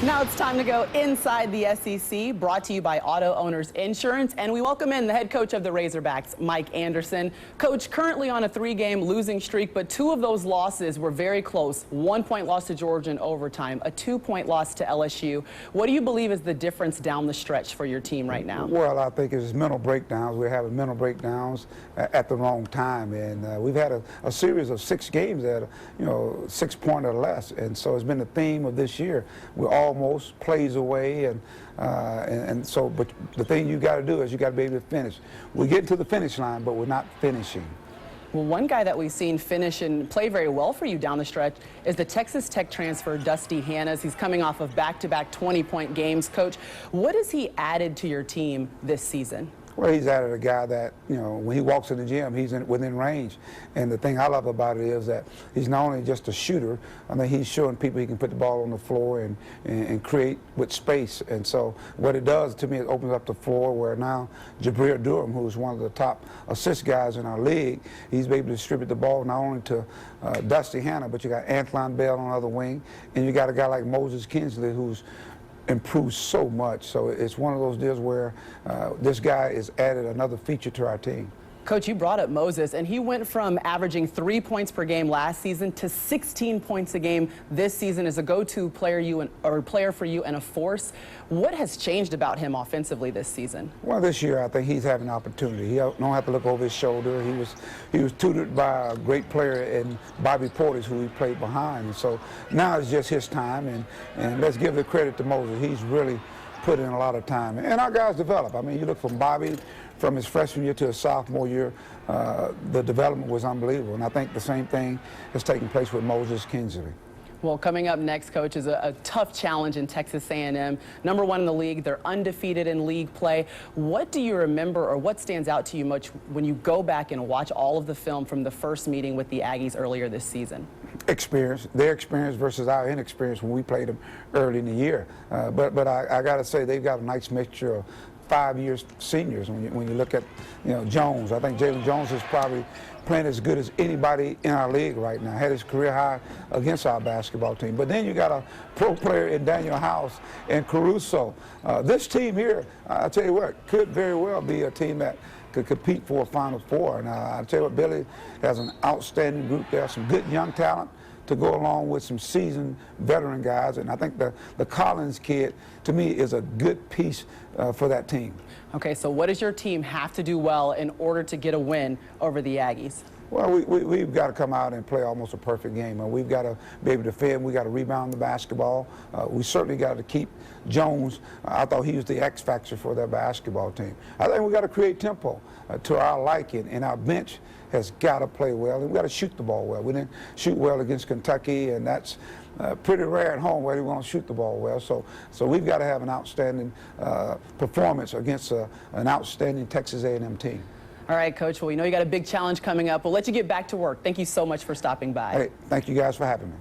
Now it's time to go inside the SEC, brought to you by Auto Owners Insurance, and we welcome in the head coach of the Razorbacks, Mike Anderson. Coach, currently on a 3-game losing streak, but 2 of those losses were very close. 1-point loss to Georgia in overtime, a 2-point loss to LSU. What do you believe is the difference down the stretch for your team right now? Well, I think it's mental breakdowns. We're having mental breakdowns at the wrong time, and we've had a series of 6 games that, 6 points or less, and so it's been the theme of this year. We're almost plays away, and so, but the thing you got to do is you got to be able to finish. We're getting to the finish line, but we're not finishing. Well, one guy that we've seen finish and play very well for you down the stretch is the Texas Tech transfer, Dusty Hannas. He's coming off of back-to-back 20-point games. Coach, what has he added to your team this season? Well, he's added a guy that, when he walks in the gym, he's within range. And the thing I love about it is that he's not only just a shooter, I mean, he's showing people he can put the ball on the floor and create with space. And so what it does to me, it opens up the floor where now Jabril Durham, who's one of the top assist guys in our league, he's able to distribute the ball not only to Dusty Hannas, but you got Antoine Bell on the other wing, and you got a guy like Moses Kinsley who's improved so much. So it's one of those deals where this guy has added another feature to our team. Coach, you brought up Moses, and he went from averaging 3 points per game last season to 16 points a game this season as a go-to player for you and a force. What has changed about him offensively this season? Well, this year I think he's having an opportunity. He don't have to look over his shoulder. He was tutored by a great player in Bobby Portis, who he played behind. And so now it's just his time, and let's give the credit to Moses. He's really put in a lot of time, and our guys develop. I mean, you look from Bobby, from his freshman year to his sophomore year, the development was unbelievable, and I think the same thing has taken place with Moses Kinsley. Well, coming up next, Coach, is a tough challenge in Texas A&M. Number 1 in the league, they're undefeated in league play. What do you remember, or what stands out to you much when you go back and watch all of the film from the first meeting with the Aggies earlier this season? Experience, their experience versus our inexperience when we played them early in the year. But I got to say, they've got a nice mixture of 5-year seniors. When you look at Jones, I think Jalen Jones is probably playing as good as anybody in our league right now. Had his career high against our basketball team. But then you got a pro player in Daniel House and Caruso. This team here, I tell you what, could very well be a team that could compete for a Final Four. And I tell you what, Billy has an outstanding group there, some good young talent to go along with some seasoned veteran guys, and I think the Collins kid, to me, is a good piece for that team. Okay, so what does your team have to do well in order to get a win over the Aggies? Well, we've got to come out and play almost a perfect game. We've got to be able to defend. We've got to rebound the basketball. We certainly got to keep Jones. I thought he was the X factor for their basketball team. I think we got to create tempo to our liking, and our bench has got to play well, and we've got to shoot the ball well. We didn't shoot well against Kentucky, and that's pretty rare at home where they want to shoot the ball well. So we've got to have an outstanding performance against an outstanding Texas A&M team. All right, Coach. Well, we know you got a big challenge coming up. We'll let you get back to work. Thank you so much for stopping by. Hey, thank you guys for having me.